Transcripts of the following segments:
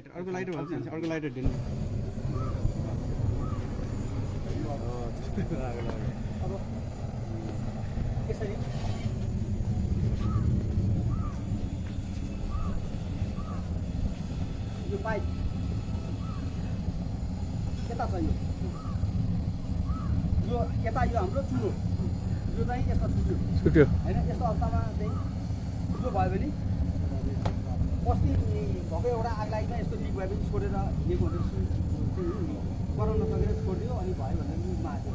Lighter अर्को lighter भन्छ अर्को लाइटर दिनु अब यसरी यो पाइप यता छ यो यता यो हाम्रो चुरो यो चाहिँ यस्तो छुट्यो हैन यस्तो अवस्थामा चाहिँ यो भयो भने अस्ति भएको एउटा आग लागिमा यस्तो लिक भयो भने छोडेर लिएको हुँदै गराउन नसकेर छोडिदियो अनि भयो भनेर न्युजमा आएको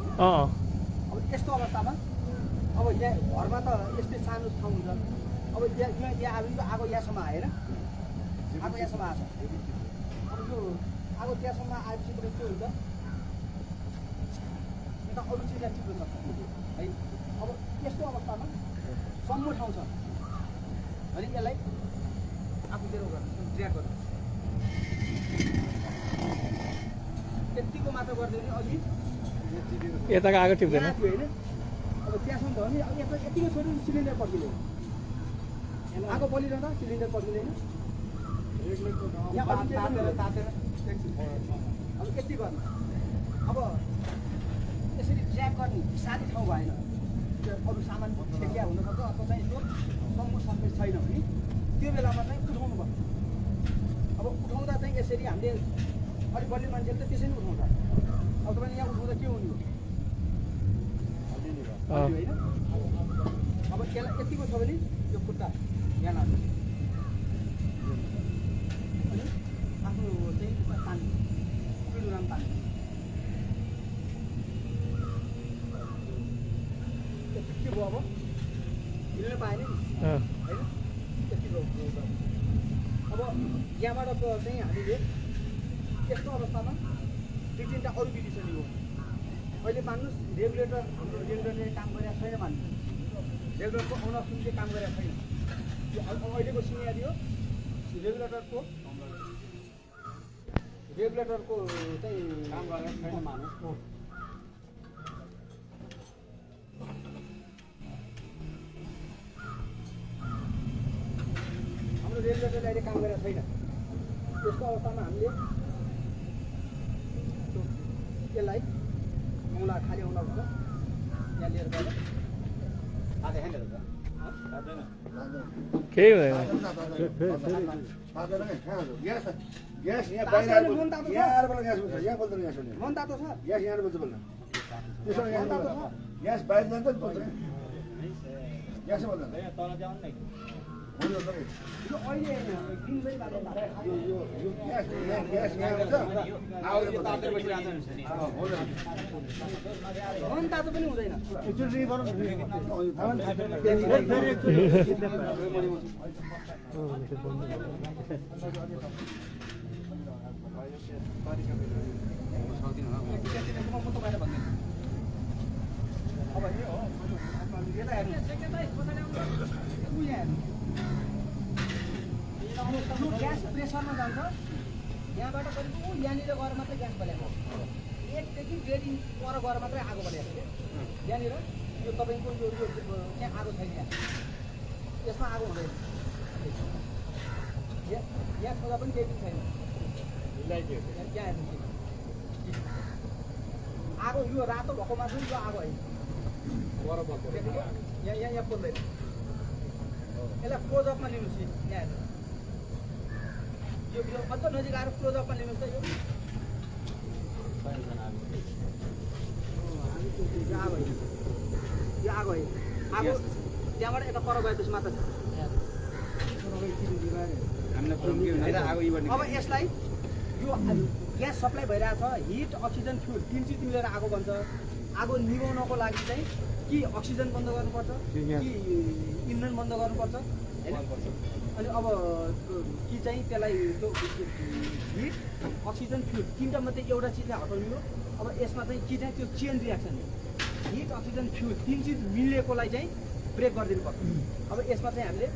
अब यस्तो अवस्थामा अब यहाँ घरमा त यस्तै सानो ठाउँ हुन्छ अब यहाँ आगो यहाँसम्म आयो होइन आगो यहाँसम्म आएको छ अब यो आगो त्यहाँसम्म आएपछि पनि के हुन्छ यता अरू चिजलाई टिप्न सक्छ है अब यस्तो अवस्थामा सम्म ठाउँ छ भने यसलाई आफूतिर ड्र्याग गर्नु त्यतिको मात्र गरिदियो भने अघि यताको आगो टिप्दैन होइन अब त्यहाँसम्म भयो भने अब यता यतिको छोड्यो सिलिन्डर पड्किँदैन आगो बलिरहँदा सिलिन्डर पड्किँदैन अब यति गर्नु अब यसरी ट्र्याक गर्ने साह्रै ठाउँ भएन अरू सामान छेकिया हुनसक्छ अथवा चाहिँ यसो सम्मु सक्ने छैन भने त्यो बेलामा चाहिँ उठाउनु पर्छ अब उठाउँदा चाहिँ यसरी हामीले अलिक बलियो मान्छेले त त्यसरी नै उठाउँछ अब तपाईँले यहाँ उठाउँदा के हुने हो होइन अब त्यसलाई यतिको छ भने यो खुट्टा यहाँ लाग्छ अनि आफ्नो चाहिँ तान्नु पिडुराम तान्नु के भयो अब हिँड्न पाएन नि होइन त्यति भयो अब यहाँबाट चाहिँ हामीले यस्तो अवस्थामा दुई तिनवटा अरू विधि छ नि हो अहिले मान्नुहोस् रेगुलेटर हाम्रो रेगुलेटरले काम गरेको छैन मान्नु रेगुलेटरको आउन सुनले काम गरेको छैन यो अहिलेको सिनेरी हो रेगुलेटरको चाहिँ काम गरेको छैन मान्नुहोस् हाम्रो रेगुलेटरले अहिले काम गरेको छैन त्यस्तो अवस्थामा हामीले यसलाई औँला खाली औँला हुन्छ यहाँ लिएर गएर आधा ह्यान्डल हुन्छ केही भयो मन तातो छ यो अहिले दिनभरि बाटो मन तातो पनि हुँदैन अब यता हेर्नु ग्यास प्रेसरमा जान्छ यहाँबाट करिब यहाँनिर गएर मात्रै ग्यास बलेको एकदेखि 1.5 इन्च पर गएर मात्रै आगो बलेको यहाँनिर यो तपाईँको यो त्यहाँ आगो छैन यसमा आगो हुँदैन यहाँ छोदा पनि केही पनि छैन यहाँ हेर्नु आगो यो रातो भएको मात्र यो आगो होइन यहाँ पोल्दैन यसलाई क्लोजअपमा लिनुहोस् यहाँ हेर्नु यो अझ नजिक आएर क्लोजअपमा लिनुहोस् त यो आगो होइन आगो त्यहाँबाट यता पर गएपछि मात्र छ अब यसलाई यो ग्यास सप्लाई भइरहेको छ हिट अक्सिजन फ्युल तिन चिज मिलेर आगो बन्छ आगो निभाउनको लागि चाहिँ कि अक्सिजन बन्द गर्नुपर्छ कि इन्धन बन्द गर्नुपर्छ होइन अनि अब कि चाहिँ त्यसलाई हिट अक्सिजन फ्युल तिनवटा मात्रै एउटा चिजलाई हटाउने हो अब यसमा चाहिँ के चाहिँ त्यो चेन रियाक्सन हो हिट अक्सिजन फ्युल तिन चिज मिलेकोलाई चाहिँ ब्रेक गरिदिनु पर्छ अब यसमा चाहिँ हामीले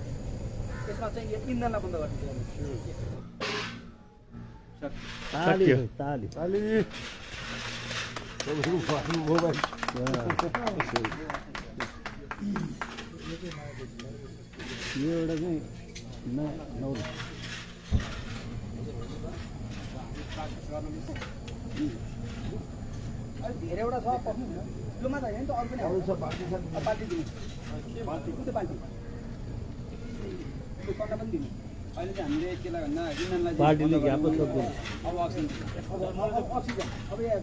यसमा चाहिँ यो इन्धनलाई बन्द गरिदिनु यो एउटा चाहिँ अलिक धेरैवटा छ पक्नु हुँदैन यो मात्र होइन नि त अरू पनि बाल्टी दिनु कुन चाहिँ बाल्टी त्यो कन्डा पनि दिनु अहिले चाहिँ हामीले के भन्दा इन्धनलाई बाल्टीले घ्याप सक्दैन अब अक्सिजन अब यहाँ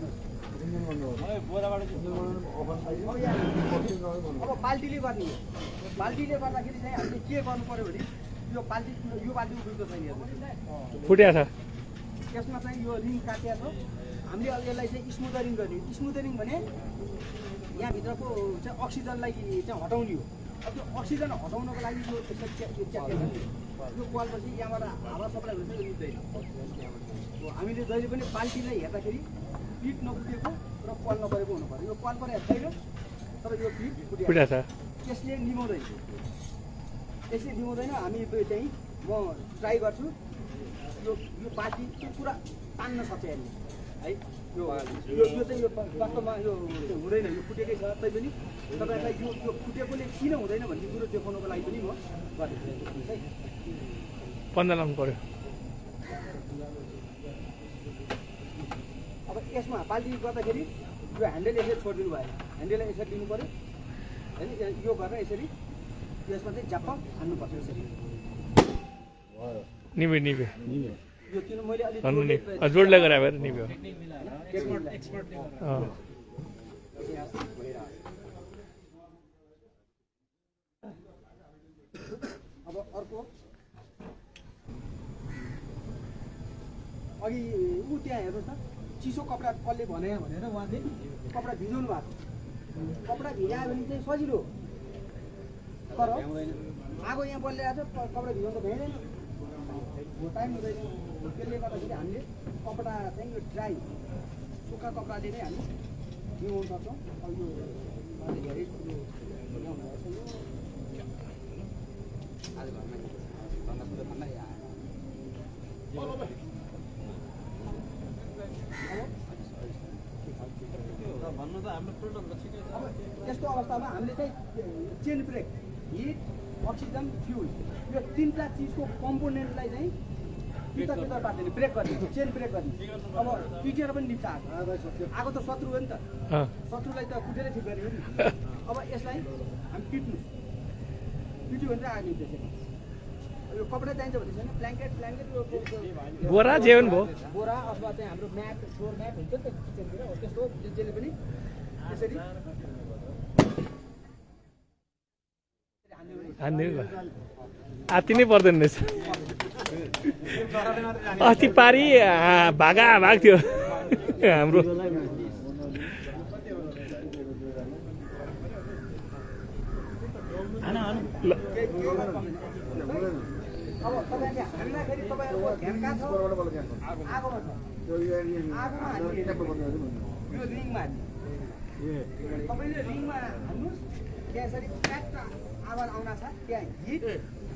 अब बाल्टीले गर्ने बाल्टीले गर्दाखेरि चाहिँ हामीले के गर्नु पर्यो भने यो बाल्टी उठ्दो छैन फुट्या छ यसमा चाहिँ यो रिङ काटिया छ हामीले अब यसलाई चाहिँ स्मुदरिङ गर्ने स्मुदरिङ भने यहाँभित्रको चाहिँ अक्सिजनलाई चाहिँ हटाउने हो अब त्यो अक्सिजन हटाउनको लागि यो यो पालपछि यहाँबाट हावा सप्लाई हुन्छ यो निस्दैन हामीले जहिले पनि बाल्टीलाई हेर्दाखेरि पिट नफुटेको र पाल नपरेको हुनु पर्यो यो पाल परेको छैन तर यो पिट फुट्या छ त्यसले निभाउँदैन यसले निभाउँदैन हामी चाहिँ म ट्राई गर्छु यो बाल्टी चाहिँ पुरा तान्न सक्छ यसले है यो चाहिँ यो वास्तवमा यो हुँदैन यो फुटेकै छ तैपनि तपाईँहरूलाई यो फुटेकोले किन हुँदैन भन्ने कुरो देखाउनको लागि पनि म गर्दैछु है पन्ध्र लाउनु पर्यो अब यसमा बाल्टी गर्दाखेरि यो ह्यान्डल यसरी छोडिदिनु भयो ह्यान्डललाई यसरी दिनु पऱ्यो होइन यो गरेर यसरी यसमा चाहिँ झ्याप्प हान्नुपर्छ यसरी निभ्यो यो किन मैले अलिक जोडले गरे भएर निभ्यो अब अर्को अघि ऊ त्यहाँ हेर्नुहोस् न चिसो कपडा कसले भने भनेर उहाँले कपडा भिजाउनु भएको कपडा भिजायो भने चाहिँ सजिलो तर आगो यहाँ बलिरहेको छ कपडा भिजाउनु त भ्याइँदैन टाइम हुँदैन त्यसले गर्दाखेरि हामीले कपडा चाहिँ यो ड्राई सुक्खा कपडाले नै हामी भिजाउनु सक्छौँ अब यो धेरै यस्तो अवस्थामा हामीले चाहिँ chain break heat oxygen fuel यो तिनवटा चिजको कम्पोनेन्टलाई चाहिँ भित्र पार्दैन ब्रेक गर्ने चेन ब्रेक गर्ने अब पिटेर पनि निप्छ आगो त शत्रु हो नि त शत्रुलाई त कुटेरै ठिक गर्ने हो नि अब यसलाई हामी पिट्यो भने चाहिँ आगो निप्छ यो कपडा चाहिन्छ भने छैन ब्ल्याङ्केट बोरा जेवन भयो बोरा अथवा चाहिँ हाम्रो म्याट फ्लोर म्याट हुन्छ नि त किचनतिर हो त्यस्तो त्यसले पनि यसरी हान्दिनु आत्ति नै पर्दैन रहेछ अस्ति पारी भाग थियो हाम्रो अब तपाईँले हान्दाखेरि तपाईँहरूको ध्यान कहाँ छ आगोमा छ आगोमा हान्ने यो रिङमा हान्ने तपाईँले रिङमा हान्नुहोस् त्यहाँ यसरी ट्याक्क आवाज आउन छ त्यहाँ हिट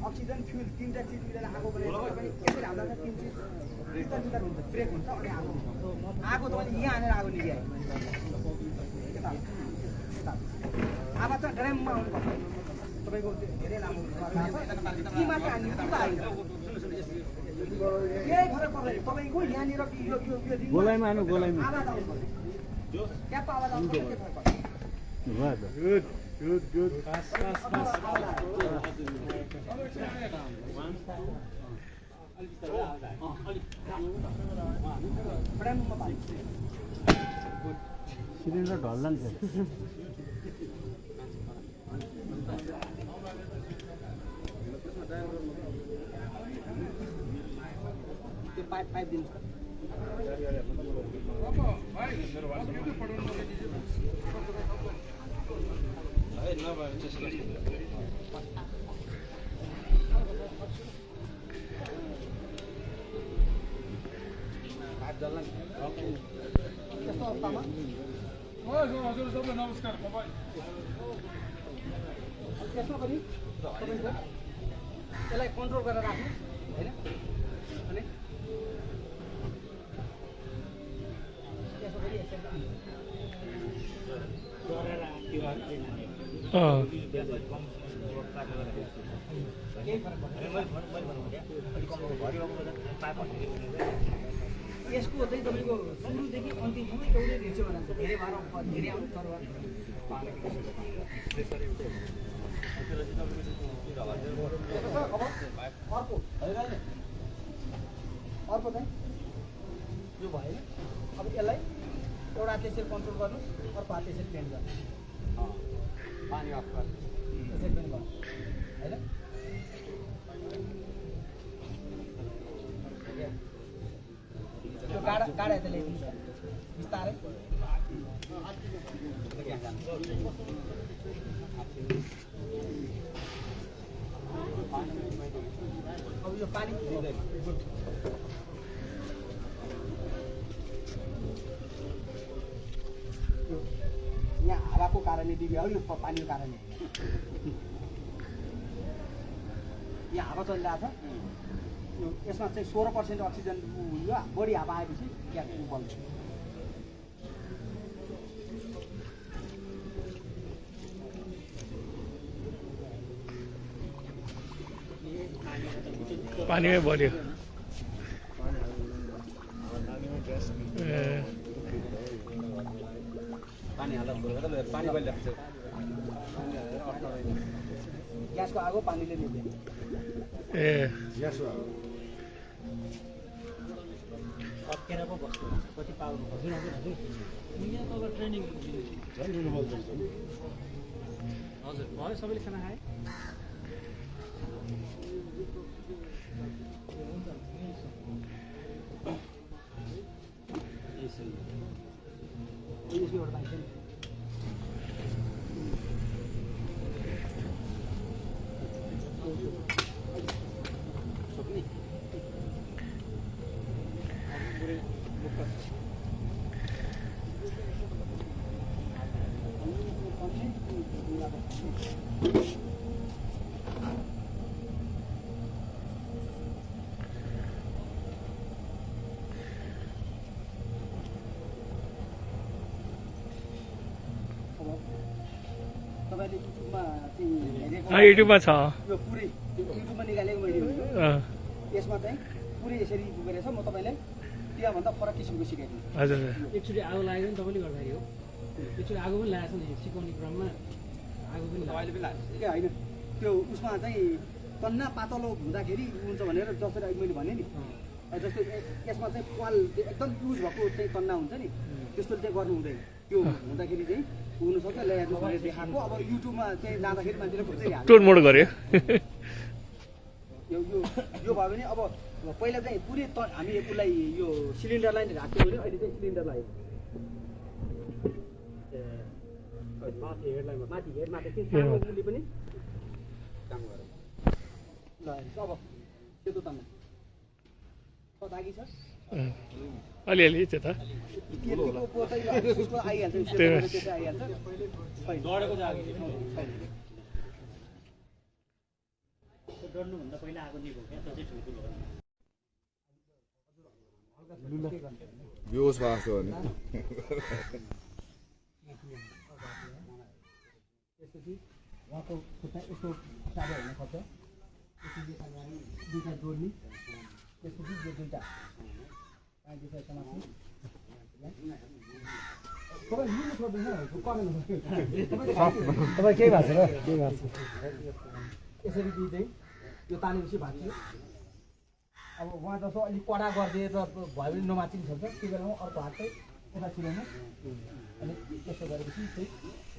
अक्सिजन फ्युल तिनवटा चिज मिलेर आगो बनाएर पनि यसरी हाल्दा चाहिँ तिन चिज भित्र हुन्छ ब्रेक हुन्छ अनि आगो तपाईँले यहाँ हानेर आगो निकायो आवाज चाहिँ ड्राममा आउनुपर्छ तपाईँको धेरै लामो कि मात्र हान्ने कि केही फरक पर्दैन तपाईँको यहाँनिर गोलाइमा हानु गोलाइमा आवाज आउनुपर्छ ट्याप आवाज आउनुपर्छ के फरक पर्छ Good. सिलिन्डर ढल्ला नि त्यो पाइप दिनु हजुर नमस्कार त्यसमा पनि यसलाई कन्ट्रोल गरेर राख्नु होइन अनि यसको चाहिँ तपाईँको सुरुदेखि अन्तिमसम्म एउटै रेसियो बनाएको छ धेरै भएर धेरै आउनु तर अब अर्को चाहिँ यो भएन अब यसलाई एउटा त्यसरी कन्ट्रोल गर्नुहोस् अर्को हात त्यसरी पेन्ट गर्नुहोस् पानी अफ गर्नु त्यसरी पेन्ट गर्नु होइन त्यो गाडा गाडा यता ल्याइदिनुहोस् न बिस्तारै अब यो पानी यहाँ हावाको कारणले बिग्रियो यो पानीको कारणले यहाँ हावा चलिरहेको छ यो यसमा चाहिँ 16% अक्सिजन यो बढी हावा आएपछि यहाँ बल्छ पानीमै बल्यो पानी हाल्दा पानी बलिरहेको छ ग्यासको आगो पानीले निभ्दैन ए अट्केर पो बस्नु कति पाउनु हजुर हजुर हजुर यहाँ त ट्रेनिङ हजुर भयो सबैले खाना खाए तपाईँले युट्युबमा चाहिँ युट्युबमा छ यो पुरै युट्युबमा निकालेको मैले यसमा चाहिँ पुरै यसरी पुगेर छ म तपाईँलाई त्यहाँभन्दा फरक किसिमको सिकाइदिन्छु हजुर एकचोटि आगो लागेको नि तपाईँले गर्दाखेरि हो एकचोटि आगो पनि लागेको छ नि सिकाउने क्रममा आगो पनि अहिले पनि लाग्छ के होइन त्यो उसमा चाहिँ तन्ना पातलो हुँदाखेरि हुन्छ भनेर जसरी अहिले मैले भने नि जस्तै यसमा चाहिँ पाल एकदम युज भएको चाहिँ तन्ना हुन्छ नि त्यस्तो चाहिँ गर्नु हुँदैन त्यो हुँदाखेरि चाहिँ हुनसक्छ ल्याइहाल्नु भनेर देखाएको अब युट्युबमा चाहिँ जाँदाखेरि मान्छेले खोजिहाल्छ टोडमोड गर्यो यो यो यो भयो भने अब पहिला चाहिँ पुरै हामी उसलाई यो सिलिन्डरलाई नै राख्थ्यौँ भने अहिले चाहिँ सिलिन्डरलाई माथि हेडमा चाहिँ सानो उसले पनि काम गर्यो ल अब त्यो त तान्नु तागी छ अलिअलि त्यो त त्यतिको पोतै उसको आइहाल्छ त्यसै आइहाल्छ डढेको चाहिँ डढ्नुभन्दा पहिला आगो निभो क्या त्यो चाहिँ ठुल्ठुलो बेहोस भएको छ भने त्यसपछि उहाँको खुट्टा यस्तो साह्रो हुन सक्छ त्यसपछि दुईवटा जोड्ने त्यसपछि यो दुईवटा तपाईँ केही भएको छ र केही भएको छ यसरी दुई चाहिँ यो तानेपछि भाँच्यो अब उहाँ जस्तो अलिक कडा गरिदिए त भयो भने नमाचिन सक्छ त्यो बेलामा अर्को हात चाहिँ यता छिराउनु अनि त्यसो गरेपछि चाहिँ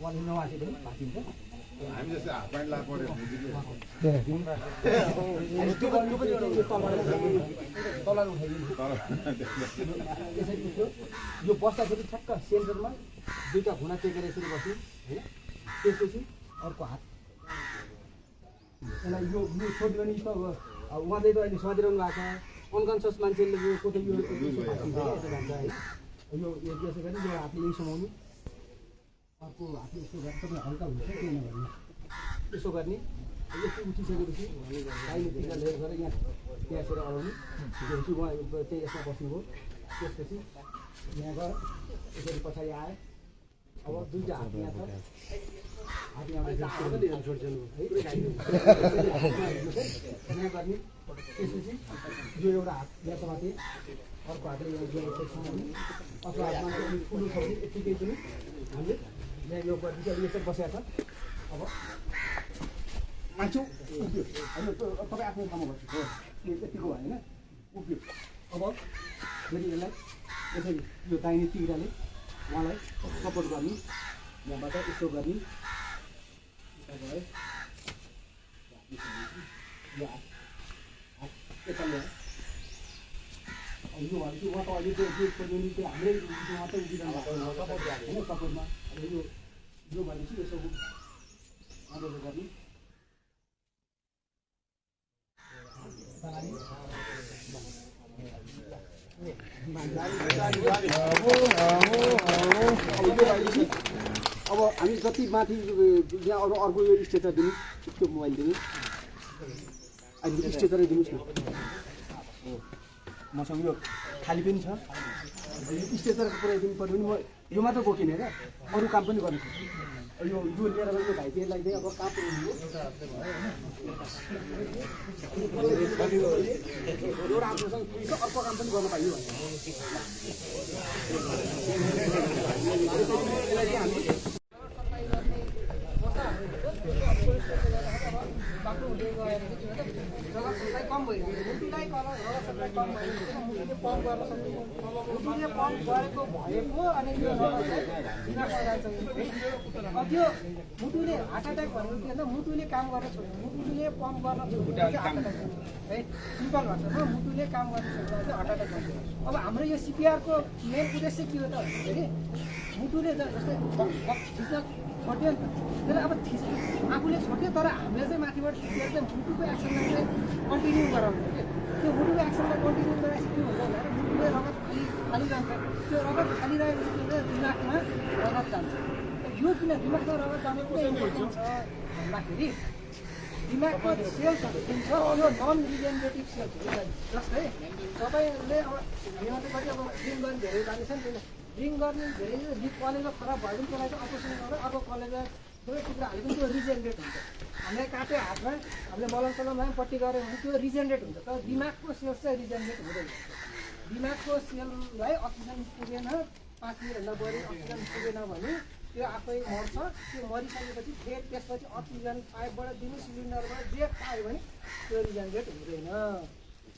उहाँले नमाचे पनि भाँचिन्छ हामी जस्तै हाफ प्यान्ट लाग पऱ्यो तल उठाइदिनु यसरी उठ्यो यो बस्दाखेरि ठ्याक्क सेन्टरमा दुईवटा घुँडा टेकेर यसरी बस्यो होइन त्यसपछि अर्को हात यसलाई यो छोड्यो भने त उहाँले त अहिले सजिरहनु भएको छ अनकन्सियस मान्छेले यो कतै यो भन्छ है यो त्यसो गरी यो हातले यही समाउनु अर्को हातले यसो गरेर तपाईँ हल्का हुन्छ के नभने यसो गर्ने यस्तो उठिसकेपछि दाहिने टिका लिएर गएर यहाँ त्यहाँसर अडाउनु त्यसपछि उहाँ त्यही यसमा बस्नुभयो त्यसपछि यहाँ गएर यसरी पछाडि आयो अब दुईवटा हात यहाँ छ हात यहाँ गर्ने त्यसपछि यो एउटा हात यहाँ समाते अर्को हातले यहाँ जोडेको समाउने अर्को हातमा उल्लु सक्ने यत्तिकै पनि हामीले यहाँ यो गरिदिन्छ यसरी बसेको छ अब मान्छे उभियो होइन तपाईँ आफ्नो ठाउँमा बस्नु हो यतिको होइन उभियो अब फेरि यसलाई यसरी यो दाहिने तिग्राले उहाँलाई सपोर्ट गर्ने यहाँबाट यस्तो गर्ने भयो यो यता ल्यायो यो भनेपछि उहाँ त अहिले त्यो हाम्रै उहाँ त उभिरहनु भएको होइन सपोर्टमा अब यो भनेपछि यसो मजाले गर्ने अब हामी जति माथि यहाँ अरू अर्को यो स्टेचर दिनु त्यो मोबाइल दिनु अहिले स्टेचरै दिनुहोस् न मसँग यो खाली पनि छ स्टेचरको पुऱ्याइदिनु पर्यो भने म यो मात्र बोकिने क्या अरू काम पनि गर्नु यो लिएर गएको भाइहरूलाई चाहिँ अब कहाँ पुऱ्याउनु एउटा आफ्नोसँग अर्को काम पनि गर्न पाइयो बाटो हुँदै गएर रगत सप्लाई कम भइरहेको मुटुलाई रगत सप्लाई कम भइरहेको मुटुले पम्प गर्न सक्ने मुटुले पम्प गरेको भएको अनि यो रगत चाहिँ दिमागमा जान्छ अब त्यो मुटुले हार्ट एट्याक भनेको के भन्दा मुटुले काम गर्न छोड्यो मुटुले पम्प गर्न छोड्यो हार्ट एट्याक है सिम्पल भाषामा मुटुले काम गर्न छोड्यो चाहिँ हार्ट एट्याक भन्छ अब हाम्रो यो सिपिआरको मेन उद्देश्य के हो त भन्दाखेरि मुटुले जस्तै खिच्न छोड्यो नि त त्यसलाई अब आफूले छोड्यो तर हामीले चाहिँ माथिबाट खिचेर चाहिँ मुटुको एक्सनलाई चाहिँ कन्टिन्यू गराउनु क्या त्यो मुटुको एक्सनलाई कन्टिन्यू गरेपछि के हुन्छ भनेर मुटुले रगत खाली जान्छ त्यो रगत खाली रहेपछि दिमागमा रगत जान्छ यो किन दिमागमा रगत जानु किन इम्पोर्टेन्ट छ भन्दाखेरि दिमागको सेल्सहरू जुन छ यो नन रिजेनेरेटिभ सेल्सहरू जस्तै तपाईँले अब हामीमा चाहिँ कति अब ड्रिङ्क गर्ने धेरै जाने छ नि त्यसलाई ड्रिङ्क गर्ने धेरै कलेजमा खराब भयो भने त्यसलाई चाहिँ अपरेसन गरेर अर्को कलेजमा सबै टुक्रा हाल्यो भने त्यो रिजेनेरेट हुन्छ हामीले काट्यो हातमा हामीले मलम सलममा पट्टी गऱ्यो भने त्यो रिजेनेरेट हुन्छ तर दिमागको सेल्स चाहिँ रिजेनेरेट हुँदैन दिमागको सेललाई अक्सिजन पुगेन 5 मिनटभन्दा बढी अक्सिजन पुगेन भने त्यो आफै मर्छ त्यो मरिसकेपछि फेरि त्यसपछि अक्सिजन पाइपबाट दिनु सिलिन्डरबाट जे पायो भने त्यो रिजेनेरेट हुँदैन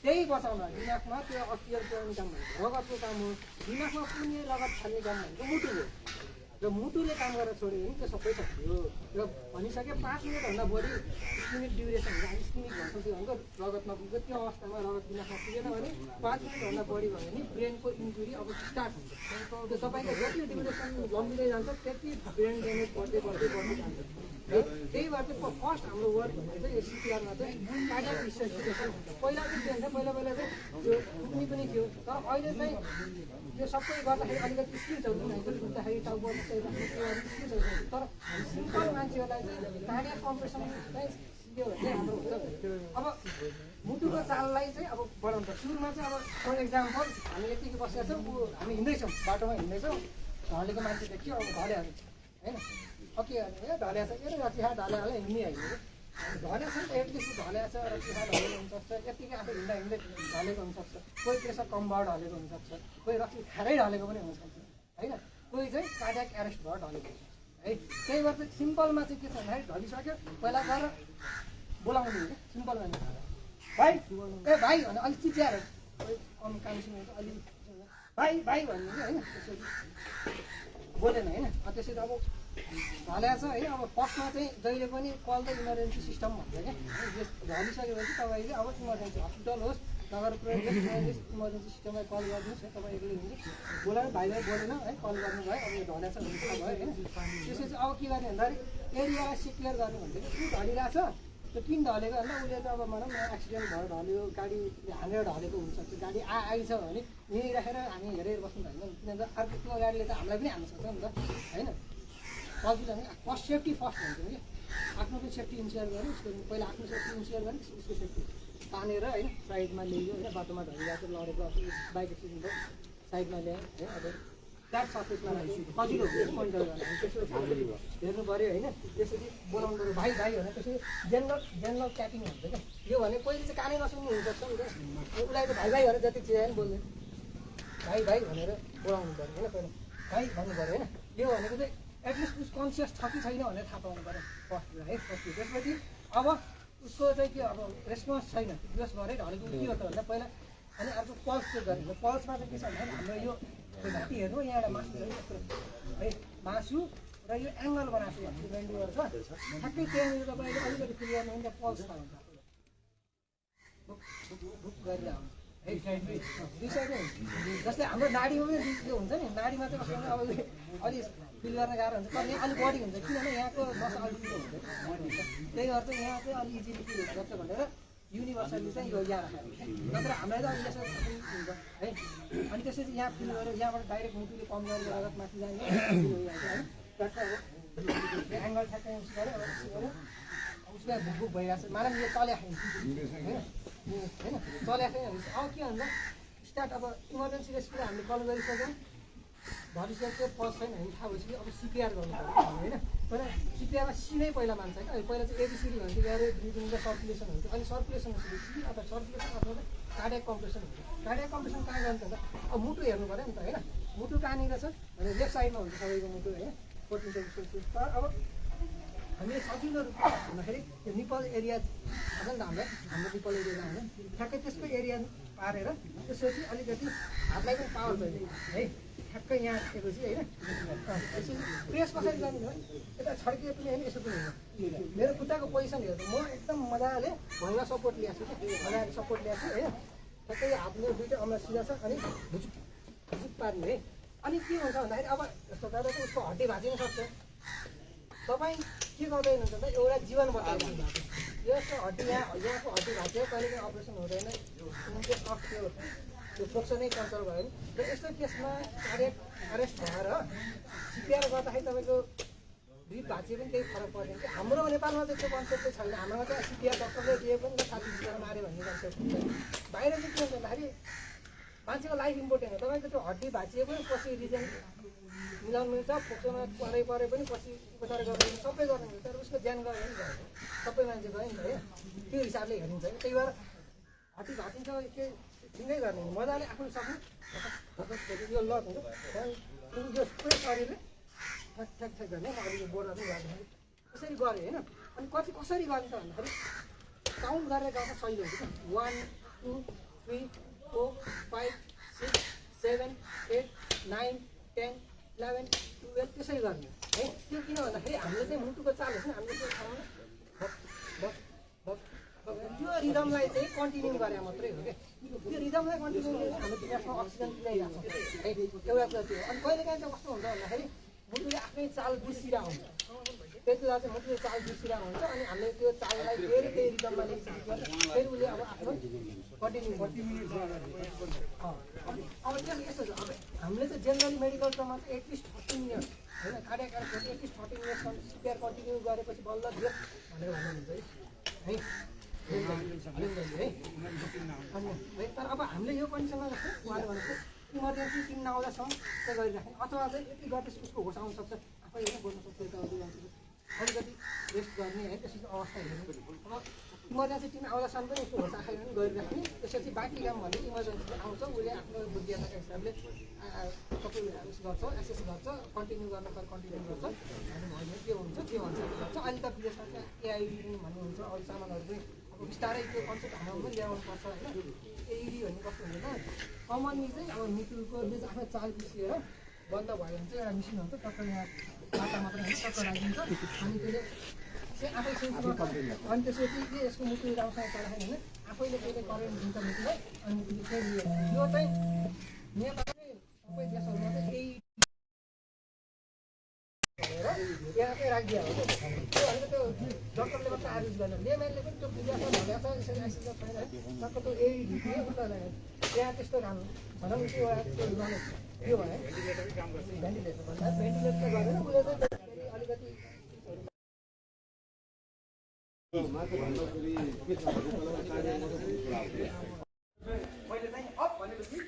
त्यही बचाउन दिमागमा त्यो अक्सिजन पुर्याउने काम भनेको रगतको काम हो दिमागमा पुग्ने रगत छान्ने काम भनेको मुटु हो र मुटुले काम गरेर छोड्यो भने त्यो सबै सक्यो र भनिसके 5 मिनटभन्दा बढी स्किमिक ड्युरेसन हुन्छ स्किमिक भन्छ त्यो भनेको रगत नपुग्यो त्यो अवस्थामा रगत दिमागमा पुगेन भने 5 मिनटभन्दा बढी भयो भने ब्रेनको इन्जुरी अब स्टार्ट हुन्छ त्यो तपाईँको जति ड्युरेसन लम्बिँदै जान्छ त्यति ब्रेन ड्यामेज बढ्दै जान्छ त्यही भएर चाहिँ फर्स्ट हाम्रो वर्क भनेको चाहिँ यो सिपिआरमा चाहिँ कार्डियक रिसर्चिफिकेसन पहिला चाहिँ के हुन्छ पहिला चाहिँ त्यो ठुक्ने पनि थियो तर अहिले चाहिँ यो सबै गर्दाखेरि अलिकति स्किल्सहरू जुन खुट्दाखेरि टाउको स्किल्सहरू तर सिम्पल मान्छेहरूलाई चाहिँ कार्डियक कम्प्रेसन चाहिँ सिक्यो भने चाहिँ हाम्रो हुन्छ अब मुटुको चाललाई चाहिँ अब बढाउनु पर्छ सुरुमा चाहिँ अब फर एक्जाम्पल हामी यतिकै बसेका छौँ हामी हिँड्दैछौँ बाटोमा हिँड्दैछौँ ढलेको मान्छे देख्यो अब ढल्याहरू होइन ओके होइन ढल्या छ के रचिहा ढल्याएर हिँड्ने होइन ढल्या छ नि त एटलिस्ट ढल्या छ रचिहा ढलेको हुनसक्छ यतिकै आफू हिँड्दा हिँड्दै ढलेको हुनसक्छ कोही प्रेसर कमबाट ढलेको हुनसक्छ कोही रक्सी खाएरै ढलेको पनि हुनसक्छ होइन कोही चाहिँ कार्डियक एरेस्ट भएर ढलेको हुनसक्छ है त्यही भएर चाहिँ सिम्पलमा चाहिँ के छ भन्दाखेरि ढलिसक्यो पहिला गएर बोलाउने क्या सिम्पल मान्छे भाइ ए भाइ भने अलिक चिच्याएर कम काम सुनेको अलिक भाइ भाइ भन्ने कि होइन त्यसपछि बोलेन होइन त्यसरी अब ढल्या छ होइन अब फर्स्टमा चाहिँ जहिले पनि कल द इमर्जेन्सी सिस्टम भन्छ क्या ढलिसकेपछि तपाईँले अब इमर्जेन्सी हस्पिटल होस् नगरपालिका इमर्जेन्सी सिस्टमलाई कल गरिदिनुहोस् है तपाईँ एक्लै हुन्छ बोलाएर भाइलाई बोलेन है कल गर्नुभयो अब यो ढल्या छ भने थाहा भयो होइन त्यसपछि अब के गर्ने भन्दाखेरि एरियालाई सिक्योर गर्ने भन्दाखेरि के ढलिरहेछ त्यो किन ढलेको भन्दा उसले त अब भनौँ न एक्सिडेन्ट भएर ढल्यो गाडीले हानेर ढलेको हुनसक्छ गाडी आइछ भने यहीँ राखेर हामी हेरेर बस्नु भएन किनभने अर्को त्यो गाडीले त हामीलाई पनि हान्नु सक्छ नि त होइन सजिलो भने फर्स्ट सेफ्टी फर्स्ट भन्छौँ कि आफ्नो पनि सेफ्टी इन्स्योर गर्नु उसको पहिला आफ्नो सेफ्टी इन्स्योर गर्नु उसको सेफ्टी तानेर होइन साइडमा ल्यायो होइन बाटोमा ढलिरहेको लडेको बाइक एक्सिडेन्ट भयो साइडमा ल्यायो है अब फ्ल्याट सर्फेसमा सजिलो मोनिटर गर्न त्यसपछि हेर्नु पऱ्यो होइन त्यसपछि बोलाउनु पऱ्यो भाइ भाइ भनेर त्यसपछि जेनरल ट्यापिङ हुन्छ क्या यो भने पहिले चाहिँ कानै नसुन्ने हुनसक्छ नि त उसलाई त भाइ भाइ भनेर जति चिया पनि बोल्दैन भाइ भाइ भनेर बोलाउनु पऱ्यो होइन पहिला भाइ भन्नु पऱ्यो होइन यो भनेको चाहिँ एटलिस्ट उस कन्सियस छ कि छैन भनेर थाहा पाउनु पऱ्यो फर्स्ट है फर्स्ट त्यसपछि अब उसको चाहिँ के अब रेस्पोन्स छैन रिक्वेस्ट गरेर भनेको के हो त भन्दा पहिला अनि अर्को पल्स चेक गर्ने पल्समा चाहिँ के छ भने हाम्रो यो घाँटी हेर्नु यहाँबाट मासु छ है मासु र यो एङ्गल बनाएको भन्ने भेन्डिवर छ ठ्याक्कै त्यहाँनिर तपाईँले अलिकति फिल गर्नुहुन्छ पल्स थाहा हुन्छ बुक गरेर आउनु है दुई साइडै जस्तै हाम्रो नाडीमा पनि यो हुन्छ नि नाडीमा चाहिँ कस्तो अब अलि फिल गर्न गाह्रो हुन्छ तर यहाँ अलिक बढी हुन्छ किनभने यहाँको नसा अलिक ठुलो हुन्छ त्यही भएर चाहिँ यहाँ चाहिँ अलि इजिली फिल गर्छ भनेर युनिभर्सली चाहिँ यो यहाँ राखेको नत्र हामीलाई त अहिले यसो हुन्छ है अनि त्यसपछि यहाँ फिल गरेर यहाँबाट डाइरेक्ट मुटुले पम्प गरेर रगत माथि जाने है ट्याक्क अब एङ्गल ठ्याक्कै उस गऱ्यो अब उस गऱ्यो उसलाई भुक भइरहेको छ मानव यो चल्या होइन होइन चल्या छैन भने अब के भन्दा स्टार्ट अब इमर्जेन्सी रेस्क्युलाई हामीले कल गरिसक्यौँ भनिसक्यो पल्स छैन भने थाहा भइसक्यो अब सिपिआर गर्नु पर्यो होइन पहिला सिपिआरमा सी नै पहिला मान्छ होइन पहिला चाहिँ एबिसिडी भन्थ्यो ग्यारे ब्रिदिङ र सर्कुलेसन हुन्थ्यो अहिले सर्कुलेसन सी अथवा सर्कुलेसन अथवा कार्डियाक कम्प्रेसन हुन्छ कार्डियाक कम्प्रेसन कहाँ गर्नु त अब मुटु हेर्नु पऱ्यो नि त होइन मुटु कहाँनिर छ भने लेफ्ट साइडमा हुन्छ सबैको मुटु होइन तर अब हामीले सजिलो रूपमा भन्दाखेरि त्यो निपल एरिया छ नि त हामीलाई हाम्रो निपल एरिया होइन ठ्याक्कै त्यसको एरिया पारेर त्यसपछि अलिकति हातलाई पनि पावर छैन है ठ्याक्कै यहाँ राखेपछि होइन त्यसपछि प्रेस कसरी गर्ने हो यता छड्किए पनि होइन यसो पनि होइन मेरो खुट्टाको पोजिसन हेर्नु म एकदम मजाले भैया सपोर्ट ल्याएको छु कि मजाले सपोर्ट ल्याएको छु होइन ठ्याक्कै हात मेरो दुइटै अनुहार सिधा छ अनि भुचुक भुचुक पार्ने है अनि के हुन्छ भन्दाखेरि अब यस्तो गर्दा चाहिँ उसको हड्डी भाँचिन सक्छ तपाईँ के गर्दै हुनुहुन्छ भन्दा एउटा जीवन बचाइदिनु भएको यस्तो हड्डी यहाँको हड्डी भाँच्यो कहिले पनि अपरेसन हुँदैन इनकेस अफ त्यो फोक्सनै कन्ट्रोल भयो नि र यस्तो केसमा कार्डियक अरेस्ट भएर सिपिआर गर्दाखेरि तपाईँको ड्रिप भाँचिए पनि केही फरक पर्दैन कि हाम्रो नेपालमा चाहिँ त्यो कन्सेप्ट चाहिँ छैन हाम्रोमा चाहिँ सिपिआर डक्टरले दिए पनि साथी सिपेर माऱ्यो भन्ने कन्सेप्ट हुन्छ बाहिर चाहिँ के हुन्छ भन्दाखेरि मान्छेको लाइफ इम्पोर्टेन्ट हो तपाईँको त्यो हड्डी भाँचिए पनि पछि रिजन मिलाउनु मिल्छ फोक्सोमा परे पनि पछि उपचार गर्नु सबै गर्नु मिल्छ तर उसको ज्यान गयो नि त सबै मान्छे गयो नि त है त्यो हिसाबले हेरिन्छ त्यही भएर हड्डी भाँचिन्छ के ठिकै गर्ने मजाले आफूले सक्नु यो लत हुन्छ यो पुरै शरीरले ठ्याक ठ्याक ठ्याक गर्ने अरू यो बोर्डर पनि गर्दाखेरि त्यसरी गऱ्यो होइन अनि कसरी गर्ने त भन्दाखेरि काउन्ट गरेर गर्दा सही हुन्छ क्या 1 2 3 4 5 6 7 8 9 10 11 12 त्यसरी गर्ने है त्यो किन भन्दाखेरि हामीले चाहिँ मुटुको चाल हेर्छ नि हामीले त्यो ठाउँमा त्यो रिदमलाई चाहिँ कन्टिन्यू गरे मात्रै हो क्या त्यो रिदमलाई कन्टिन्यू गरेर हाम्रो दिमागमा अक्सिजन पुऱ्याइरहेको छ है एउटा कुरा त्यो अनि कहिलेकाहीँ चाहिँ कस्तो हुन्छ भन्दाखेरि मुटुले आफ्नै चाल बिर्सिरहेको हुन्छ त्यति बेला चाहिँ मुटुले चाल बिर्सिरहेको हुन्छ अनि हामीले त्यो चाललाई फेरि त्यही रिदममा ल्याइसकेपछि फेरि उसले अब आफ्नो कन्टिन्यू अब त्यो यस्तो छ अब हामीले चाहिँ जेनरली मेडिकल टर्ममा चाहिँ एटलिस्ट 30 मिनट होइन कार्डियक अरेस्ट एटलिस्ट 30 मिनटसम्म सिपिआर कन्टिन्यू गरेपछि बल्ल दियो भनेर भन्नुहुन्छ है है तर अब हामीले यो कन्डिसनमा जस्तो उहाँले भनेको इमर्जेन्सी टिम नआउँदासम्म चाहिँ गरिराख्ने अथवा चाहिँ यति गर्दैछ उसको होस आउन सक्छ आफै होइन बोल्न सक्छ यताउति अलिकति रेस्ट गर्ने है त्यसको अवस्था हेर्नु अब इमर्जेन्सी टिम आउँदासम्म पनि उसको होस आफै पनि गरिराख्ने त्यसपछि बाँकी काम भने इमर्जेन्सी आउँछ उसले आफ्नो बुद्धिमत्ताको हिसाबले सबै उस गर्छ एसेस गर्छ कन्टिन्यू गर्न पर्छ कन्टिन्यू गर्छ अनि भयो के हुन्छ त्यो अनुसारले गर्छ अहिले त विदेशमा चाहिँ एआइडी पनि भन्ने हुन्छ अरू सामानहरू पनि अब बिस्तारै त्यो कन्सेप्ट हाम्रो पनि ल्याउनुपर्छ होइन एइडी भन्ने कस्तो हुन्छ कमनली चाहिँ अब मिटुकोले चाहिँ आफ्नो चाल बिर्सिएर बन्द भयो भने चाहिँ एउटा मिसिन हुन्छ टक्क यहाँ बाटा मात्रै होइन टक्क राखिदिन्छ अनि त्यसले चाहिँ आफै सेन्स गर्छ अनि त्यसपछि के यसको मुटु राम्रोसँग चलाएन भने आफैले त्यसले करेन्ट दिन्छ मुटुलाई अनि मुटुले चाहिँ यो चाहिँ नेपालमै सबै देशहरूमा चाहिँ यही यहाँ चाहिँ राखिदिया हो त्यो भनेको त्यो डक्टरले मात्रै आदेश गर्न लेमेनले पनि त्यो बुझाएको भनेको छ यसरी आइसिन्छ छैन टक्क त्यो एइडी त्यहाँ त्यस्तो काम भनौँ त्यो एउटा त्यो गर्ने त्यो भने भेन्टिलेटर भन्दा भेन्टिलेटर गरेर उसले चाहिँ अलिकति मैले चाहिँ अप भनेपछि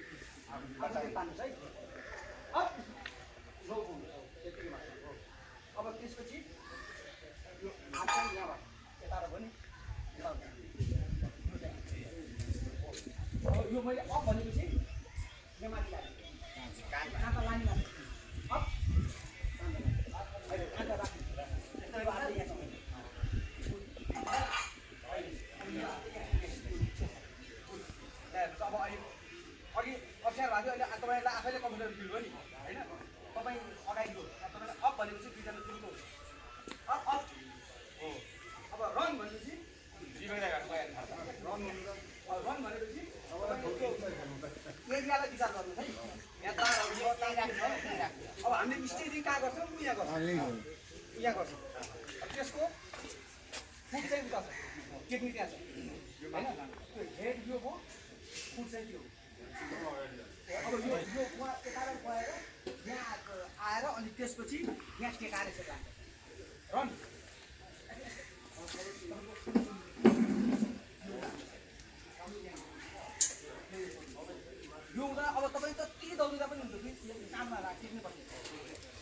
तान्नुहोस् है अप हात चाहिँ यहाँबाट यताबाट पनि यो मैले अफ भनेपछि यहाँ माथि लाग्यो काँटा लाने अफ काँटा राख्नु अब अहिले अघि अप्ठ्यारो भएको थियो अहिले तपाईँलाई आफैले कम्फर्टेबल फिल भयो नि होइन तपाईँ अगाडि गयो तपाईँलाई अप भनेपछि दुईजना तुलको अप अप हो अब रन भनेपछि रन भनेपछि एरियालाई विचार गर्नुहोस् है यहाँ अब हामीले स्टेजिङ कहाँ गर्छौँ यहाँ गर्छौँ यहाँ गर्छौँ त्यसको फुट चाहिँ उता छ टेक्निक त्यहाँ छ होइन त्यो हेड यो हो फुट चाहिँ त्यो अब यो उहाँ यताबाट गएर यहाँ आएर अनि त्यसपछि यहाँ टेकाएर चाहिँ लाग्छ रन यो हुँदा अब तपाईँ त के दौडिँदा पनि हुन्छ कि काममा टेक्नु पर्छ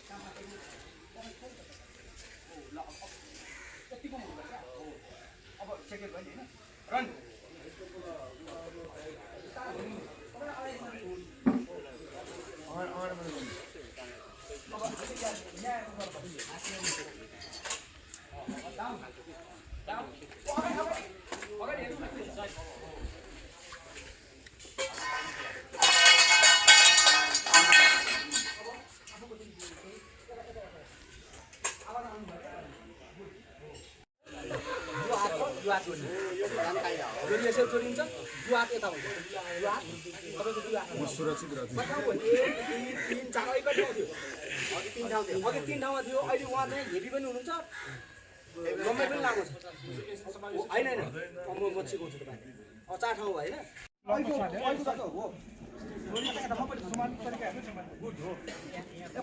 काममा टेक्नु ल अब यतिको हुँदैछ अब सेकेन्ड भयो नि होइन रन यसरी जोडिन्छ यो हात यता हुन्छ यो हात तपाईँको यो हात सुरक्षित रहन्छ 1 2 3 4 एकै ठाउँ थियो अघि 3 ठाउँ थियो अघि 3 ठाउँमा थियो अहिले उहाँ चाहिँ हेभी पनि हुनुहुन्छ लम्बाइ पनि लामो छ होइन होइन म सिकाउँछु तपाईँलाई अब 4 ठाउँ भयो होइन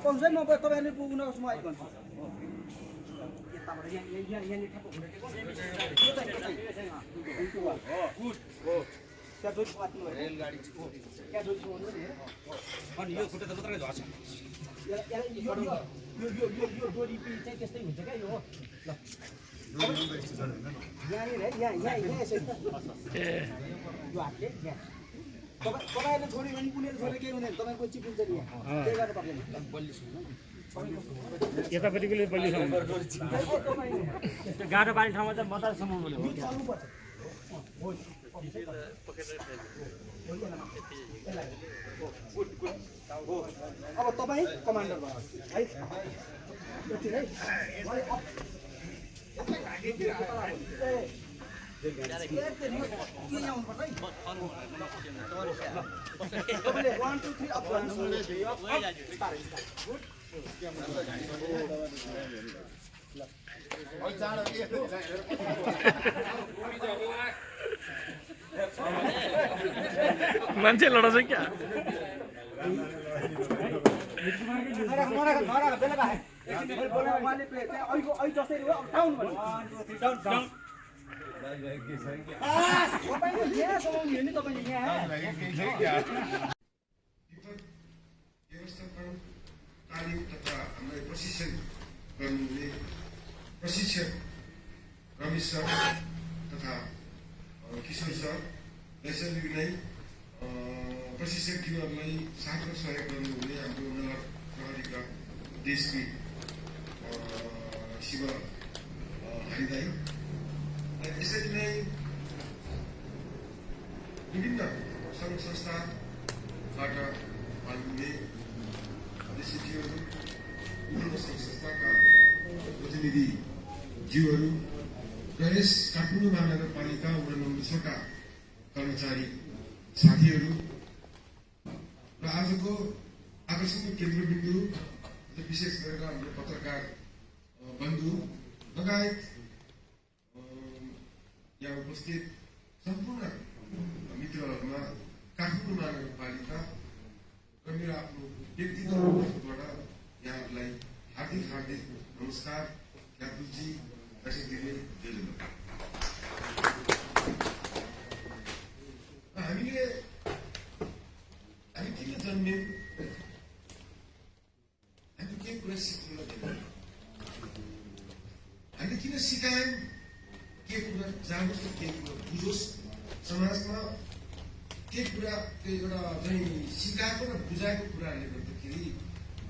पहुँच म तपाईँहरूले उनीहरूको म अहिले भन्छु यताबाट यहाँ ठ्याक्क अनि यो खुट्टा त मात्रै झर्छ यो डोरी चाहिँ त्यस्तै हुन्छ क्या यो ल यहाँनिर है यहाँ यसरी यो हातले यहाँ तपाईँहरूले छोड्यो भने उनीहरू छोडेर केही हुँदैन तपाईँको चिपिन्छ नि यहाँ त्यही गरेर पर्दैन बलिस यतापट्टिकोले बलिस गाह्रो पानी ठाउँमा चाहिँ मजासम्म हुने हो चल्नुपर्छ अब तपाईँ कमान्डर भयो है यति है तपाईँले 1 2 3 अप मान्छे लडाउँछ क्या जसरी हो डाउन भन्नु 1 2 3 डाउन तपाईँले यहाँ समाउनु हो नि तपाईँले यहाँ व्यवस्थापन तालिम तथा हामीलाई प्रशिक्षण गर्नुहुने प्रशिक्षक रमेश सर तथा किशोर सर यसरी नै प्रशिक्षकज्यूहरूलाई साथ र सहयोग गर्नुहुने हाम्रो नगर प्रहरीका डिएसपी शिव हरिदाई यसरी नै विभिन्न सङ्घ संस्थाबाट पाल्नुहुने अध्यक्षज्यूहरू विभिन्न सङ्घ संस्थाका प्रतिनिधिज्यूहरू र यस काठमाडौँ महानगरपालिका वडा नम्बर 6 का कर्मचारी साथीहरू र आजको आकर्षणको केन्द्रबिन्दु विशेष गरेर हाम्रो पत्रकार बन्धु लगायत यहाँ उपस्थित सम्पूर्ण मित्रहरूमा काठमाडौँ महानगरपालिका र मेरो आफ्नो व्यक्तिगत तर्फबाट यहाँहरूलाई हार्दिक हार्दिक नमस्कार ज्ञापुजी दर्शकले जोड्नु हामी किन जन्म्यौँ हामी के कुरा सिक्नु हामी किन सिकायौँ के कुरा जानुहोस् र के कुरा बुझोस् समाजमा के कुरा त्यो एउटा चाहिँ सिकाएको र बुझाएको कुराहरूले गर्दाखेरि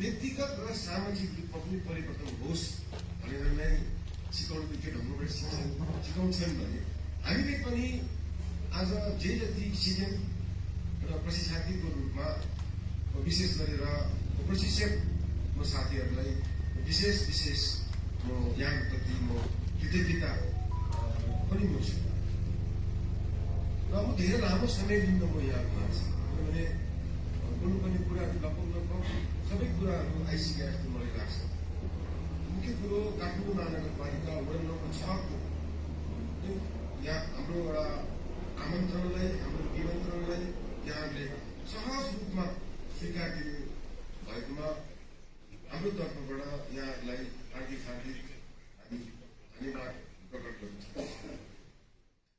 व्यक्तिगत र सामाजिक रूपमा पनि परिवर्तन होस् भनेर नै सिकाउनु के ढङ्गबाट सिकाउँछन् भने हामीले पनि आज जे जति सिक्यौँ र प्रशिक्षार्थीको रूपमा विशेष गरेर प्रशिक्षक म साथीहरूलाई विशेष म यहाँको प्रति म कृतज्ञता पनि बोल्छु र म धेरै लामो समयदेखि म यहाँको छु किनभने बोल्नुपर्ने कुराहरू लगभग सबै कुराहरू आइसकेका जस्तो मलाई लाग्छ मुख्य कुरो काठमाडौँ महानगरपालिका वडा नम्बर 6 को यहाँ हाम्रो एउटा आमन्त्रणलाई हाम्रो निमन्त्रणलाई यहाँले सहज रूपमा स्वीकार दिनु भएकोमा हाम्रो तर्फबाट यहाँहरूलाई हार्दिक हामी धन्यवाद प्रकट गर्छौँ।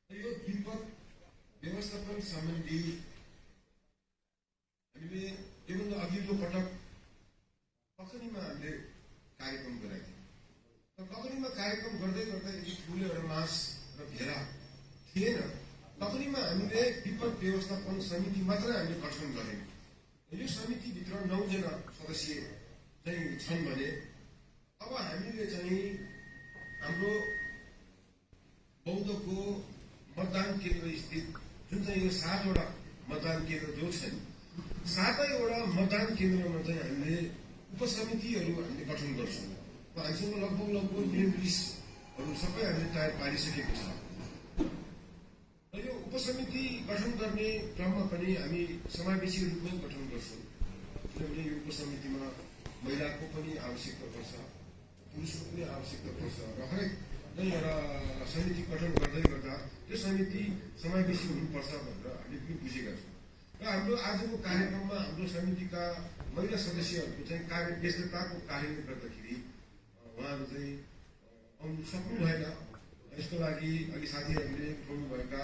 यो विपद व्यवस्थापन सम्बन्धी हामीले योभन्दा अघिल्लो पटक ककनीमा हामीले कार्यक्रम गराएको थियौँ र ककनीमा कार्यक्रम गर्दै यति ठुलो एउटा मास र भेला थिएन। ककनीमा हामीले विपद व्यवस्थापन समिति मात्रै हामीले गठन गरेनौँ। यो समितिभित्र 9 जना सदस्य चाहिँ छन् भने अब हामीले चाहिँ हाम्रो बौद्धको मतदान केन्द्र स्थित जुन चाहिँ यो 7 वटा मतदान केन्द्र जो छन् 7 वटा मतदान केन्द्रमा चाहिँ हामीले उपसमितिहरू हामीले गठन गर्छौँ। हामीसँग लगभग नियम सबै हामीले तयार पारिसकेको छ र यो उपसमिति गठन गर्ने क्रममा पनि हामी समावेशी रूपमै गठन गर्छौँ किनभने यो उपसमितिमा महिलाको पनि आवश्यकता पर्छ पुरुषको पनि आवश्यकता पर्छ र हरेक नै एउटा समिति गठन गर्दा त्यो समिति समावेशी हुनुपर्छ भनेर हामीले पनि बुझेका छौँ र हाम्रो आजको कार्यक्रममा हाम्रो समितिका महिला सदस्यहरूको चाहिँ कार्य व्यस्तताको कारणले गर्दाखेरि उहाँहरू चाहिँ आउनु सक्नु भएन। यसको लागि अघि साथीहरूले उठाउनुभएका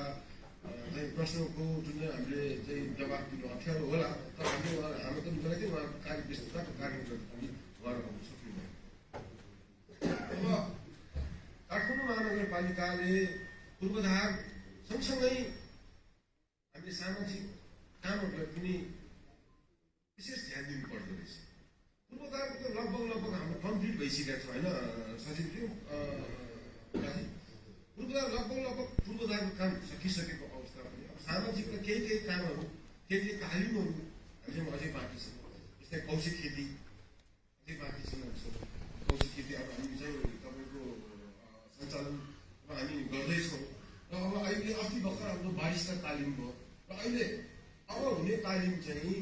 चाहिँ प्रश्नको जुन चाहिँ हामीले चाहिँ जवाब दिनु अप्ठ्यारो होला तर हामीले हाम्रो त गराइदियो उहाँको कार्य व्यस्तताको कारणले गर्दाखेरि उहाँहरू आउनु सक्नु भएन। अब काठमाडौँ महानगरपालिकाले पूर्वाधार सँगसँगै हामीले सामाजिक कामहरूलाई पनि विशेष ध्यान दिनु पर्दो रहेछ। पूर्वाधारको त लगभग हाम्रो कम्प्लिट भइसकेको छ होइन सचिवज्यू लगभग पूर्वाधारको काम सकिसकेको अवस्था पनि अब सामाजिक र केही कामहरू केही तालिमहरू हामीसँग अझै बाँकी छ। जस्तै कौशिक खेती अझै बाँकी छ। कौशिक खेती अब हामी चाहिँ तपाईँको सञ्चालनमा हामी गर्दैछौँ र अब अहिले अस्ति भर्खर हाम्रो बारिस्ता तालिम भयो र अहिले अब हुने तालिम चाहिँ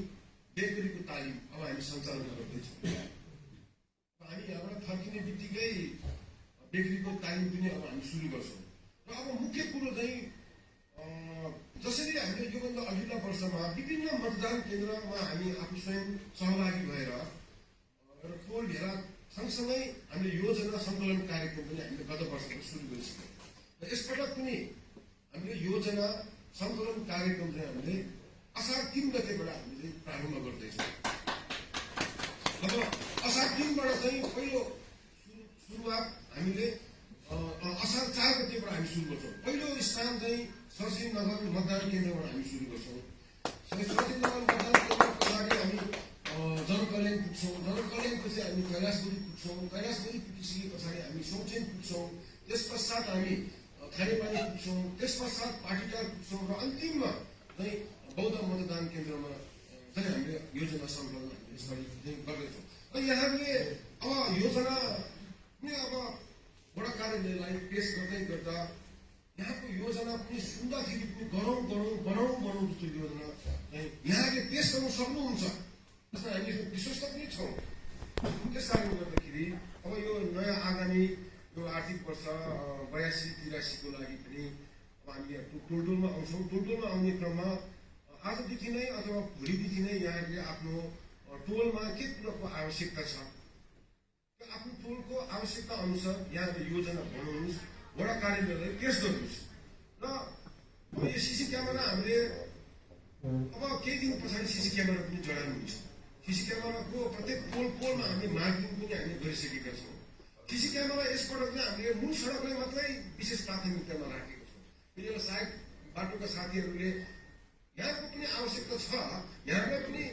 बेकरीको तालिम अब हामी सञ्चालन गर्दैछौँ। हामी यहाँबाट फर्किने बित्तिकै बेकरीको तालिम पनि अब हामी सुरु गर्छौँ र अब मुख्य कुरो चाहिँ जसरी हामीले योभन्दा अघिल्ला वर्षमा विभिन्न मतदान केन्द्रमा हामी आफू स्वयं सहभागी भएर र टोल भेला सँगसँगै हामीले योजना सङ्कलन कार्यक्रम पनि हामीले गत वर्षमा सुरु गरिसक्यौँ र यसपटक पनि हामीले योजना सङ्कलन कार्यक्रम चाहिँ हामीले असार 3 गतेबाट हामीले प्रारम्भ गर्दैछौँ। अब असार 3बाट चाहिँ पहिलो सुरुवात हामीले असार 4 गतेबाट हामी सुरु गर्छौँ। पहिलो स्थान चाहिँ सरसिंहनगर मतदान केन्द्रबाट हामी सुरु गर्छौँ। सरसिंहनगर मतदान केन्द्र पछाडि हामी जनकल्याण पुग्छौँ। जनकल्याणपछि हामी कैलाशगुरी पुग्छौँ। कैलाशगुरी पुगिसके पछाडि हामी सोमचेन पुग्छौँ। त्यस पश्चात हामी खानेपानी पुग्छौँ। त्यस पश्चात पाटीटार पुग्छौँ र अन्तिममा चाहिँ बौद्ध मतदान केन्द्रमा चाहिँ हामीले योजना सङ्कलन यसरी गर्दैछौँ र यहाँले अब योजना पनि अब वडा कार्यालयलाई पेश गर्दा यहाँको योजना पनि सुन्दाखेरि पनि बनाउँ जस्तो योजना चाहिँ यहाँले पेश गर्नु सक्नुहुन्छ जसमा हामी विश्वस्त पनि छौँ। त्यस कारणले गर्दाखेरि अब यो नयाँ आगामी यो आर्थिक वर्ष 82-83 को लागि पनि अब हामी टोलटोलमा आउँछौँ। टोलटोलमा आउने क्रममा आजदेखि नै अथवा भोलिदेखि नै यहाँहरूले आफ्नो टोलमा के कुराको आवश्यकता छ आफ्नो टोलको आवश्यकता अनुसार यहाँले योजना बनाउनुहोस् वडा कार्यालयलाई पेश गर्नुहोस् र अब यो सिसी क्यामेरा हामीले अब केही दिन पछाडि सिसी क्यामेरा पनि जडाउनुहुन्छ। सिसी क्यामेराको प्रत्येक पोलमा हामीले मार्किङ पनि हामीले गरिसकेका छौँ र सिसी क्यामेरा यसपटक चाहिँ हामीले मूल सडकलाई मात्रै विशेष प्राथमिकतामा राखेको छौँ। किनभने सायद बाटोका साथीहरूले यहाँको पनि आवश्यकता छ, यहाँलाई पनि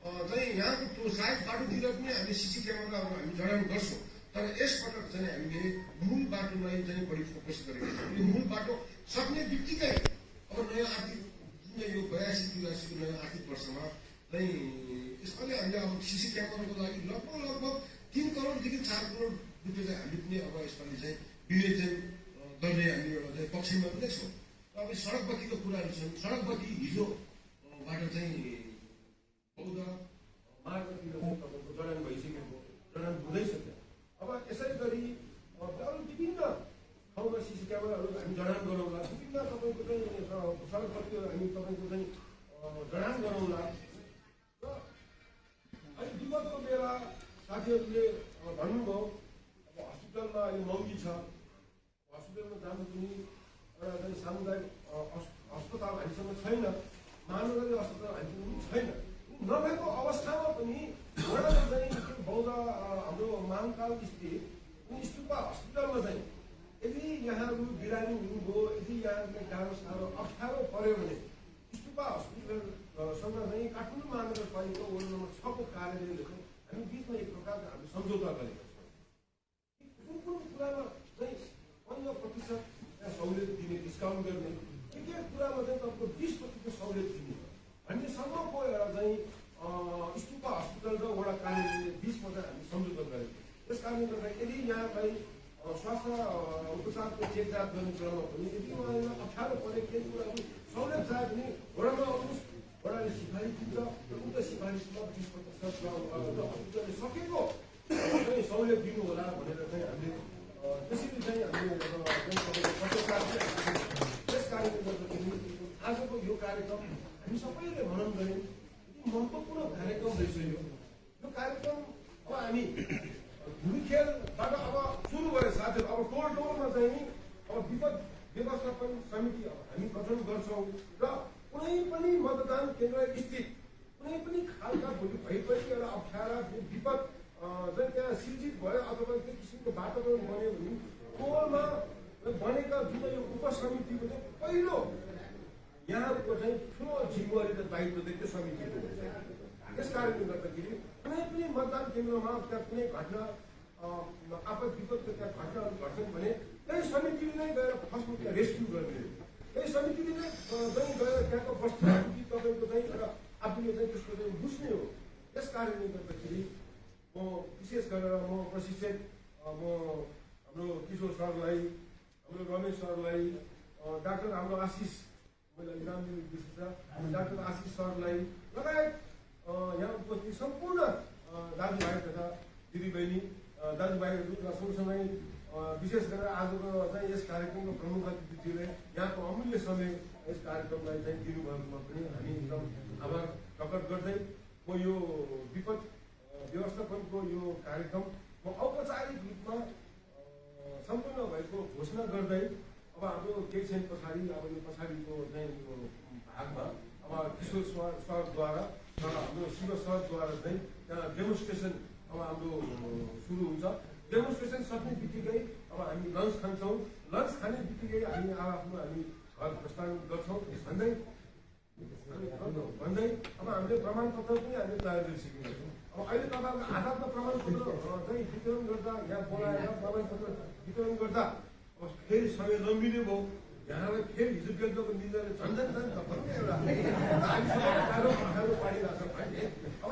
चाहिँ यहाँको त्यो सायद बाटोतिर पनि हामीले सिसी क्यामेराहरू हामी जडान गर्छौँ। तर यसपटक चाहिँ हामीले मूल बाटोलाई चाहिँ बढी फोकस गरेको छौँ। यो मूल बाटो सक्ने बित्तिकै अब नयाँ आर्थिक जुन यो 82-83को नयाँ आर्थिक वर्षमा चाहिँ यसपालि हामीले अब सिसी क्यामेराको लागि लगभग 3 करोडदेखि 4 करोड रुपियाँ चाहिँ हामीले पनि अब यसपालि चाहिँ विनियोजन गर्ने हामी एउटा चाहिँ पक्षमा पनि छौँ। अब सडक बत्तीको कुराहरू छन्। सडक बत्ती हिजोबाट चाहिँ बौद्ध मार्गतिर तपाईँको जडान भइसकेको, जडान हुँदैसक्यो। अब यसै गरी अरू विभिन्न ठाउँमा सिसी क्यामेराहरू हामी जडान गरौँला, विभिन्न तपाईँको चाहिँ सडक बत्तीहरू हामी तपाईँको चाहिँ जडान गरौँला। र अहिले विगतको बेला साथीहरूले भन्नुभयो अब हस्पिटलमा अहिले महँगी छ, हस्पिटलमा जानु पनि एउटा चाहिँ सामुदायिक अस्पताल हामीसँग छैन, महानगरीय अस्पताल हामीसँग छैन। नभएको अवस्थामा पनि वडामा चाहिँ बौद्ध हाम्रो महाकाल स्थित स्टुपा हस्पिटलमा चाहिँ यदि यहाँहरू बिरामी हुनुभयो, यदि यहाँलाई गाह्रो साह्रो अप्ठ्यारो पर्यो भने स्टुपा हस्पिटलसँग चाहिँ काठमाडौँ महानगरपालिका वार्ड नम्बर 6 को कार्यालयले हामी बिचमा एक प्रकारको हामी सम्झौता गरेका छौँ। कुन कुन कुरामा चाहिँ 15% सहुलियत दिने, डिस्काउन्ट गर्ने, एक कुरामा चाहिँ तपाईँको 20% सहुलियत दिने भन्नेसम्मको एउटा चाहिँ स्टुपा हस्पिटल र वडा कार्यालयले 20% हामी सम्झौता गरेको। त्यस कारणले गर्दा यदि यहाँलाई स्वास्थ्य उपचारको चेकजात गर्ने क्रममा पनि यदि उहाँलाई अप्ठ्यारो परे केही कुराहरू सहुलियत चाहे भने वडामा आउनुहोस्, वडाले सिफारिस दिन्छ र उक्त सिफारिसमा 20% हस्पिटलले सकेको सहुलियत दिनु होला भनेर चाहिँ हामीले त्यसरी चाहिँ हामीले त्यस कारणले गर्दाखेरि आजको यो कार्यक्रम हामी सबैले मनन गऱ्यौँ। यति महत्त्वपूर्ण कार्यक्रम रहेछ यो कार्यक्रम। अब हामी धुलीखेलबाट अब सुरु भयो साथीहरू। अब टोल टोलमा चाहिँ अब विपद व्यवस्थापन समिति अब हामी गठन गर्छौँ र कुनै पनि मतदान केन्द्र स्थित कुनै पनि खालका भोलि भइपरि एउटा अप्ठ्यारा विपद चाहिँ त्यहाँ सिर्जित भयो अथवा त्यो किसिमको वातावरण बन्यो भने टोलमा बनेका जुन यो उपसमितिको चाहिँ पहिलो यहाँको चाहिँ ठुलो जिम्मेवारी र दायित्व चाहिँ त्यो समितिको हुन्छ। त्यस कारणले गर्दाखेरि कुनै पनि मतदान केन्द्रमा त्यहाँ कुनै घटना आपद विपदको त्यहाँ घटनाहरू घट्छन् भने त्यही समितिले नै गएर फर्स्टमा त्यहाँ रेस्क्यु गर्ने, त्यही समितिले नै चाहिँ गएर त्यहाँको वस्तुस्थिति तपाईँको चाहिँ एउटा आफूले चाहिँ त्यसको चाहिँ बुझ्ने हो। त्यस कारणले गर्दाखेरि म विशेष गरेर म प्रशिक्षक हाम्रो किशोर सरलाई, हाम्रो रमेश सरलाई, डाक्टर हाम्रो आशिष, मैले नाम लिनु बिर्सिन्छ, डाक्टर आशिष सरलाई लगायत यहाँ उपस्थित सम्पूर्ण दाजुभाइ तथा दिदीबहिनी दाजुभाइहरू र सँगसँगै विशेष गरेर आजको चाहिँ यस कार्यक्रमको प्रमुख अतिथिले यहाँको अमूल्य समय यस कार्यक्रमलाई चाहिँ दिनुभएकोमा पनि हामी एकदम आभार प्रकट गर्दै म यो विपद व्यवस्थापनको यो कार्यक्रम म औपचारिक रूपमा सम्पूर्ण भएको घोषणा गर्दै अब हाम्रो केही क्षण पछाडि अब यो पछाडिको चाहिँ यो भागमा अब किशोर सरद्वारा र हाम्रो शिव सरद्वारा चाहिँ त्यहाँ डेमोन्स्ट्रेसन अब हाम्रो सुरु हुन्छ। डेमोन्स्ट्रेसन सक्ने बित्तिकै अब हामी लन्च खान्छौँ, लन्च खाने बित्तिकै हामी आफ्नो हामी घर प्रस्थान गर्छौँ भन्दै अब हामीले प्रमाणपत्र पनि हामीले तयार गरिसकेका छौँ। अब अहिले तपाईँहरूको आधारमा प्रमाणपत्र चाहिँ वितरण गर्दा यहाँ बोलाएर प्रमाणपत्र वितरण गर्दा अब फेरि समय नमिल्यो भयो, यहाँलाई फेरि हिजो बेलुकाको निन्द्राले झन्झन एउटा हामी पारिरहेको छ। अब